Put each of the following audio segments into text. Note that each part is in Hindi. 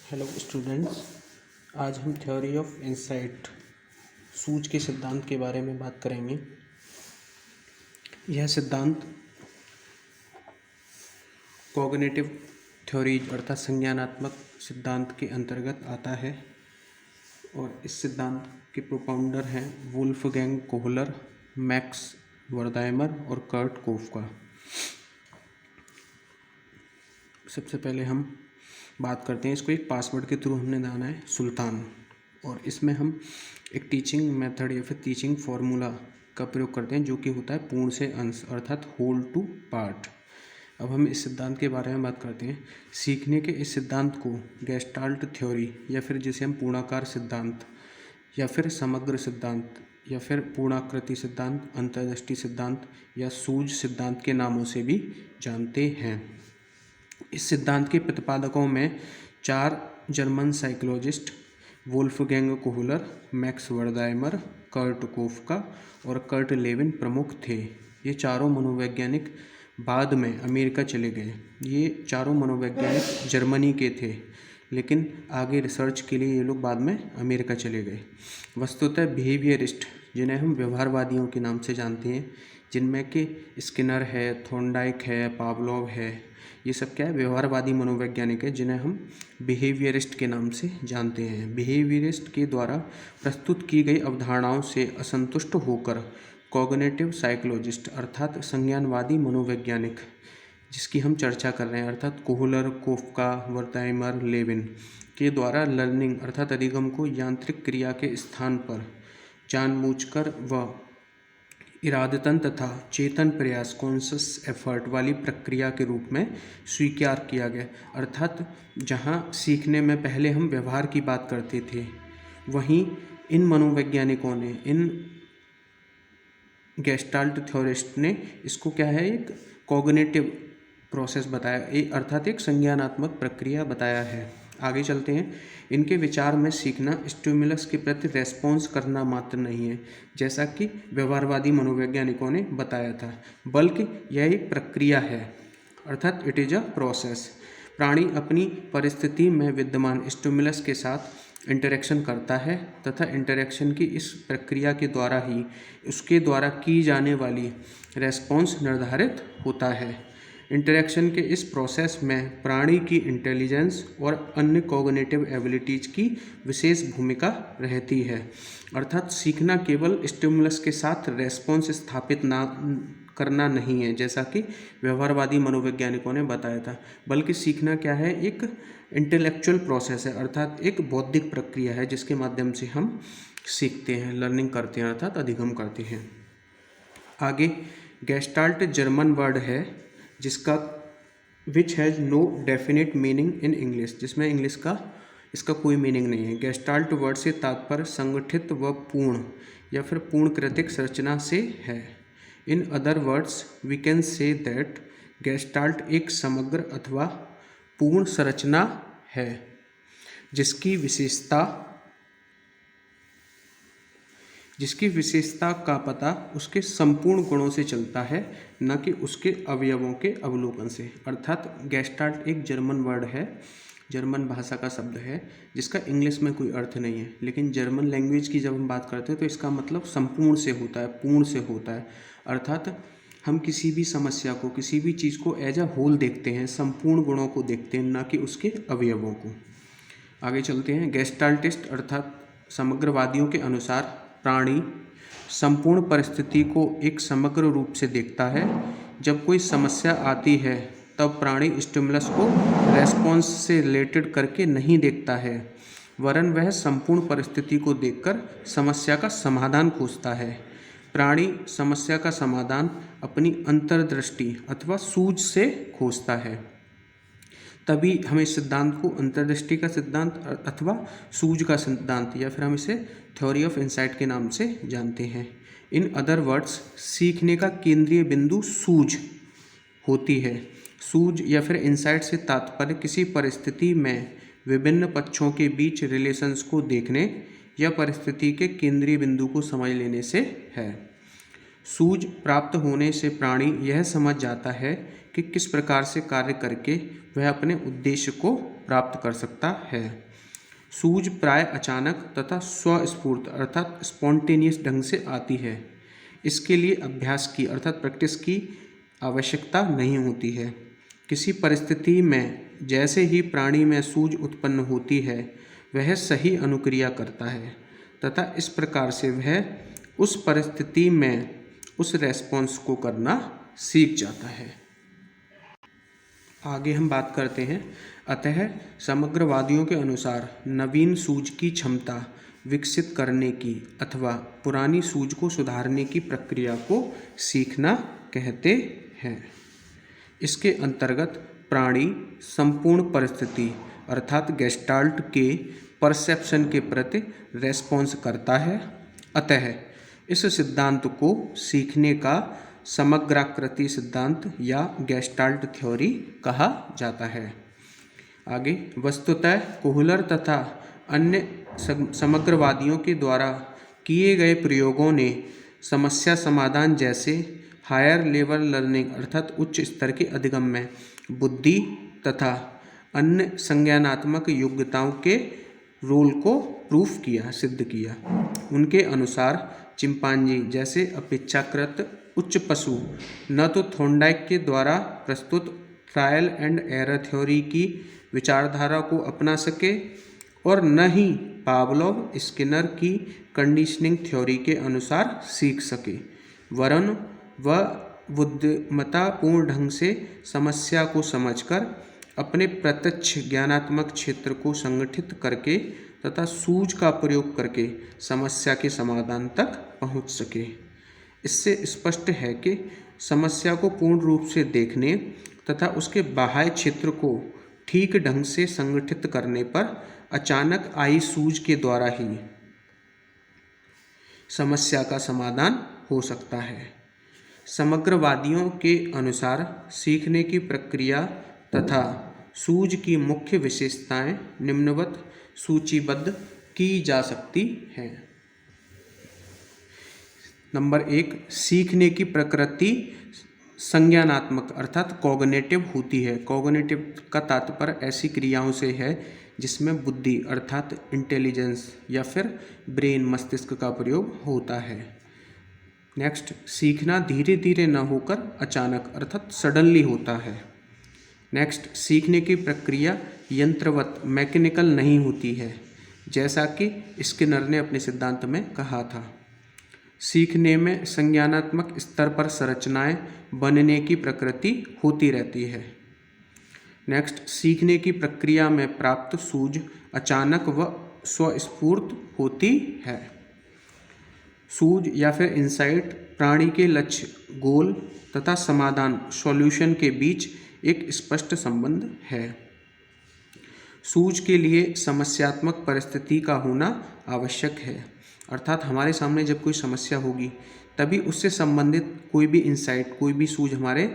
हेलो स्टूडेंट्स, आज हम थ्योरी ऑफ इंसाइट सूझ के सिद्धांत के बारे में बात करेंगे। यह सिद्धांत कॉग्निटिव थ्योरीज अर्थात संज्ञानात्मक सिद्धांत के अंतर्गत आता है और इस सिद्धांत के प्रोपाउंडर हैं वुल्फगैंग कोहलर, मैक्स वर्दाइमर और कर्ट कोफका। सबसे पहले हम बात करते हैं, इसको एक पासवर्ड के थ्रू हमने जाना है सुल्तान, और इसमें हम एक टीचिंग मेथड या फिर टीचिंग फार्मूला का प्रयोग करते हैं जो कि होता है पूर्ण से अंश अर्थात होल टू पार्ट। अब हम इस सिद्धांत के बारे में बात करते हैं। सीखने के इस सिद्धांत को गेस्टाल्ट थ्योरी या फिर जिसे हम पूर्णाकार सिद्धांत या फिर समग्र सिद्धांत या फिर पूर्णाकृति सिद्धांत, अंतर्दृष्टि सिद्धांत या सूझ सिद्धांत के नामों से भी जानते हैं। इस सिद्धांत के प्रतिपादकों में 4 German psychologist Wolfgang Kohler, Max Wertheimer, Kurt Koffka और कर्ट लेविन प्रमुख थे। ये चारों मनोवैज्ञानिक बाद में अमेरिका चले गए। ये चारों मनोवैज्ञानिक जर्मनी के थे, लेकिन आगे रिसर्च के लिए ये लोग बाद में अमेरिका चले गए। वस्तुतः बिहेवियरिस्ट, जिन्हें हम व्यवहारवादियों के नाम से जानते हैं, जिनमें कि स्किनर है, थॉर्नडाइक है, पावलोव है, ये सब क्या है, व्यवहारवादी मनोवैज्ञानिक है जिन्हें हम बिहेवियरिस्ट के नाम से जानते हैं। बिहेवियरिस्ट के द्वारा प्रस्तुत की गई अवधारणाओं से असंतुष्ट होकर कॉग्निटिव साइकोलॉजिस्ट अर्थात संज्ञानवादी मनोवैज्ञानिक, जिसकी हम चर्चा कर रहे हैं अर्थात कोहलर, कोफका, वर्दाइमर, लेविन के द्वारा लर्निंग अर्थात अधिगम को यांत्रिक क्रिया के स्थान पर जानबूझकर व इरादतन तथा चेतन प्रयास कॉन्शस एफर्ट वाली प्रक्रिया के रूप में स्वीकार किया गया। अर्थात जहाँ सीखने में पहले हम व्यवहार की बात करते थे, वहीं इन मनोवैज्ञानिकों ने, इन गेस्टाल्ट थ्योरिस्ट ने इसको क्या है, एक कॉग्निटिव प्रोसेस बताया, अर्थात एक संज्ञानात्मक प्रक्रिया बताया है। आगे चलते हैं। इनके विचार में सीखना स्टिमुलस के प्रति रेस्पॉन्स करना मात्र नहीं है, जैसा कि व्यवहारवादी मनोवैज्ञानिकों ने बताया था, बल्कि यह एक प्रक्रिया है अर्थात इट इज़ अ प्रोसेस। प्राणी अपनी परिस्थिति में विद्यमान स्टिमुलस के साथ इंटरेक्शन करता है तथा इंटरेक्शन की इस प्रक्रिया के द्वारा ही उसके द्वारा की जाने वाली रेस्पॉन्स निर्धारित होता है। इंटरेक्शन के इस प्रोसेस में प्राणी की इंटेलिजेंस और अन्य कॉग्निटिव एबिलिटीज की विशेष भूमिका रहती है। अर्थात सीखना केवल स्टिमुलस के साथ रेस्पॉन्स स्थापित ना करना नहीं है, जैसा कि व्यवहारवादी मनोवैज्ञानिकों ने बताया था, बल्कि सीखना क्या है, एक इंटेलेक्चुअल प्रोसेस है अर्थात एक बौद्धिक प्रक्रिया है जिसके माध्यम से हम सीखते हैं, लर्निंग करते हैं अर्थात अधिगम करते हैं। आगे गेस्टाल्ट जर्मन वर्ड है जिसका which has no definite meaning in English, जिसमें इंग्लिश का इसका कोई मीनिंग नहीं है। गेस्टाल्ट वर्ड से तात्पर्य संगठित व पूर्ण या फिर पूर्ण कृतिक संरचना से है। In other words we can say that gestalt एक समग्र अथवा पूर्ण संरचना है जिसकी विशेषता का पता उसके संपूर्ण गुणों से चलता है, न कि उसके अवयवों के अवलोकन से। अर्थात गेस्टाल्ट एक जर्मन वर्ड है, जर्मन भाषा का शब्द है जिसका इंग्लिश में कोई अर्थ नहीं है, लेकिन जर्मन लैंग्वेज की जब हम बात करते हैं तो इसका मतलब संपूर्ण से होता है, पूर्ण से होता है। अर्थात हम किसी भी समस्या को, किसी भी चीज़ को एज अ होल देखते हैं, संपूर्ण गुणों को देखते हैं, न कि उसके अवयवों को। आगे चलते हैं। गेस्टाल्टिस्ट अर्थात समग्रवादियों के अनुसार प्राणी संपूर्ण परिस्थिति को एक समग्र रूप से देखता है। जब कोई समस्या आती है तब प्राणी स्टिमुलस को रेस्पॉन्स से रिलेटेड करके नहीं देखता है, वरन वह संपूर्ण परिस्थिति को देखकर समस्या का समाधान खोजता है। प्राणी समस्या का समाधान अपनी अंतर्दृष्टि अथवा सूझ से खोजता है। तभी हम इस सिद्धांत को अंतर्दृष्टि का सिद्धांत अथवा सूझ का सिद्धांत या फिर हम इसे थ्योरी ऑफ इंसाइट के नाम से जानते हैं। इन अदर वर्ड्स सीखने का केंद्रीय बिंदु सूझ होती है। सूझ या फिर इंसाइट से तात्पर्य किसी परिस्थिति में विभिन्न पक्षों के बीच रिलेशंस को देखने या परिस्थिति के केंद्रीय बिंदु को समझ लेने से है। सूझ प्राप्त होने से प्राणी यह समझ जाता है कि किस प्रकार से कार्य करके वह अपने उद्देश्य को प्राप्त कर सकता है। सूझ प्राय अचानक तथा स्वस्फूर्त अर्थात स्पॉन्टेनियस ढंग से आती है। इसके लिए अभ्यास की अर्थात प्रैक्टिस की आवश्यकता नहीं होती है। किसी परिस्थिति में जैसे ही प्राणी में सूझ उत्पन्न होती है वह सही अनुक्रिया करता है तथा इस प्रकार से वह उस परिस्थिति में उस रेस्पॉन्स को करना सीख जाता है। आगे हम बात करते हैं। अतः समग्रवादियों के अनुसार नवीन सूझ की क्षमता विकसित करने की अथवा पुरानी सूझ को सुधारने की प्रक्रिया को सीखना कहते हैं। इसके अंतर्गत प्राणी संपूर्ण परिस्थिति अर्थात गेस्टाल्ट के परसेप्शन के प्रति रेस्पॉन्स करता है। अतः इस सिद्धांत को सीखने का समग्राकृति सिद्धांत या गेस्टाल्ट थ्योरी कहा जाता है। आगे वस्तुतः कोहलर तथा अन्य समग्रवादियों के द्वारा किए गए प्रयोगों ने समस्या समाधान जैसे हायर लेवल लर्निंग अर्थात उच्च स्तर के अधिगम में बुद्धि तथा अन्य संज्ञानात्मक योग्यताओं के रोल को प्रूफ किया, सिद्ध किया। उनके अनुसार चिंपांजी जैसे अपेक्षाकृत उच्च पशु न तो थॉर्नडाइक के द्वारा प्रस्तुत ट्रायल एंड एरर थ्योरी की विचारधारा को अपना सके और न ही पावलोव स्किनर की कंडीशनिंग थ्योरी के अनुसार सीख सके, वरन वह बुद्धिमत्तापूर्ण ढंग से समस्या को समझकर अपने प्रत्यक्ष ज्ञानात्मक क्षेत्र को संगठित करके तथा सूझ का प्रयोग करके समस्या के समाधान तक पहुंच सके। इससे स्पष्ट है कि समस्या को पूर्ण रूप से देखने तथा उसके बाह्य क्षेत्र को ठीक ढंग से संगठित करने पर अचानक आई सूझ के द्वारा ही समस्या का समाधान हो सकता है। समग्रवादियों के अनुसार सीखने की प्रक्रिया तथा सूझ की मुख्य विशेषताएं निम्नवत सूचीबद्ध की जा सकती हैं। नंबर 1, सीखने की प्रकृति संज्ञानात्मक अर्थात कॉग्निटिव होती है। कॉग्निटिव का तात्पर्य ऐसी क्रियाओं से है जिसमें बुद्धि अर्थात इंटेलिजेंस या फिर ब्रेन मस्तिष्क का प्रयोग होता है। नेक्स्ट, सीखना धीरे धीरे न होकर अचानक अर्थात सडनली होता है। नेक्स्ट, सीखने की प्रक्रिया यंत्रवत मैकेनिकल नहीं होती है, जैसा कि स्किनर ने अपने सिद्धांत में कहा था। सीखने में संज्ञानात्मक स्तर पर संरचनाएं बनने की प्रकृति होती रहती है। नेक्स्ट, सीखने की प्रक्रिया में प्राप्त सूझ अचानक व स्वस्फूर्त होती है। सूझ या फिर इंसाइट प्राणी के लक्ष्य गोल तथा समाधान सॉल्यूशन के बीच एक स्पष्ट संबंध है। सूझ के लिए समस्यात्मक परिस्थिति का होना आवश्यक है, अर्थात हमारे सामने जब कोई समस्या होगी तभी उससे संबंधित कोई भी इंसाइट, कोई भी सूझ हमारे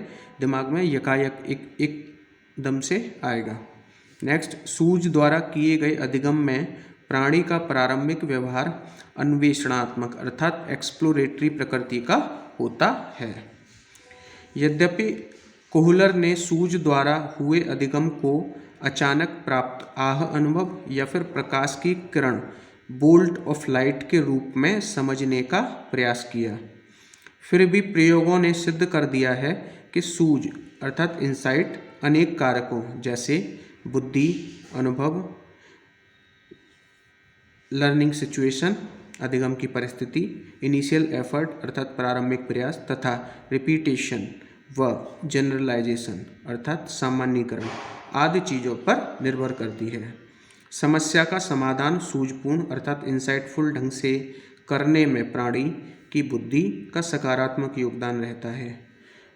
दिमाग में यकायक एकदम से आएगा। नेक्स्ट, सूझ द्वारा किए गए अधिगम में प्राणी का प्रारंभिक व्यवहार अन्वेषणात्मक अर्थात एक्सप्लोरेटरी प्रकृति का होता है। यद्यपि कोहलर ने सूझ द्वारा हुए अधिगम को अचानक प्राप्त आह अनुभव या फिर प्रकाश की किरण बोल्ट ऑफ लाइट के रूप में समझने का प्रयास किया, फिर भी प्रयोगों ने सिद्ध कर दिया है कि सूझ अर्थात इंसाइट अनेक कारकों जैसे बुद्धि, अनुभव, लर्निंग सिचुएशन अधिगम की परिस्थिति, इनिशियल एफर्ट अर्थात प्रारंभिक प्रयास तथा रिपीटेशन व जनरलाइजेशन अर्थात सामान्यीकरण आदि चीज़ों पर निर्भर करती है। समस्या का समाधान सूझपूर्ण अर्थात इंसाइटफुल ढंग से करने में प्राणी की बुद्धि का सकारात्मक योगदान रहता है।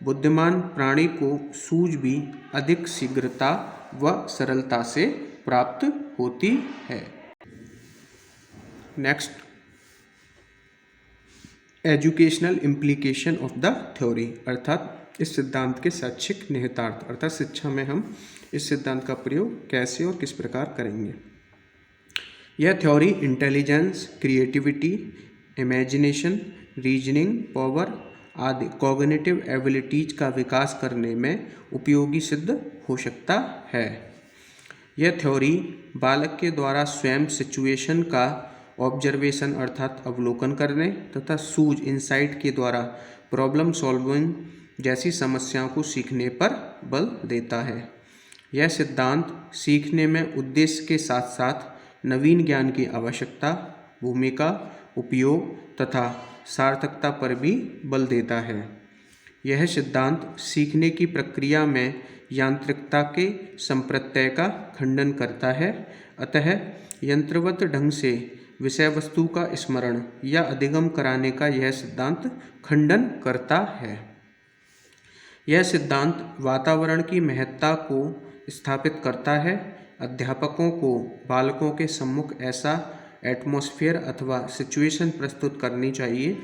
बुद्धिमान प्राणी को सूझ भी अधिक शीघ्रता व सरलता से प्राप्त होती है। Next, educational implication of the theory अर्थात इस सिद्धांत के शैक्षिक निहितार्थ अर्थात शिक्षा में हम इस सिद्धांत का प्रयोग कैसे और किस प्रकार करेंगे। यह theory intelligence, creativity, imagination, reasoning power आदि कॉग्निटिव एबिलिटीज का विकास करने में उपयोगी सिद्ध हो सकता है। यह थ्योरी बालक के द्वारा स्वयं सिचुएशन का ऑब्जर्वेशन अर्थात अवलोकन करने तथा सूझ इंसाइट के द्वारा प्रॉब्लम सॉल्विंग जैसी समस्याओं को सीखने पर बल देता है। यह सिद्धांत सीखने में उद्देश्य के साथ साथ नवीन ज्ञान की आवश्यकता, भूमिका, उपयोग तथा सार्थकता पर भी बल देता है। यह सिद्धांत सीखने की प्रक्रिया में यांत्रिकता के संप्रत्यय का खंडन करता है। अतः यंत्रवत ढंग से विषय वस्तु का स्मरण या अधिगम कराने का यह सिद्धांत खंडन करता है। यह सिद्धांत वातावरण की महत्ता को स्थापित करता है। अध्यापकों को बालकों के सम्मुख ऐसा एटमॉस्फेयर अथवा सिचुएशन प्रस्तुत करनी चाहिए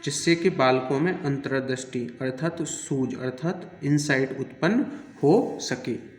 जिससे कि बालकों में अंतर्दृष्टि अर्थात सूझ अर्थात इंसाइट उत्पन्न हो सके।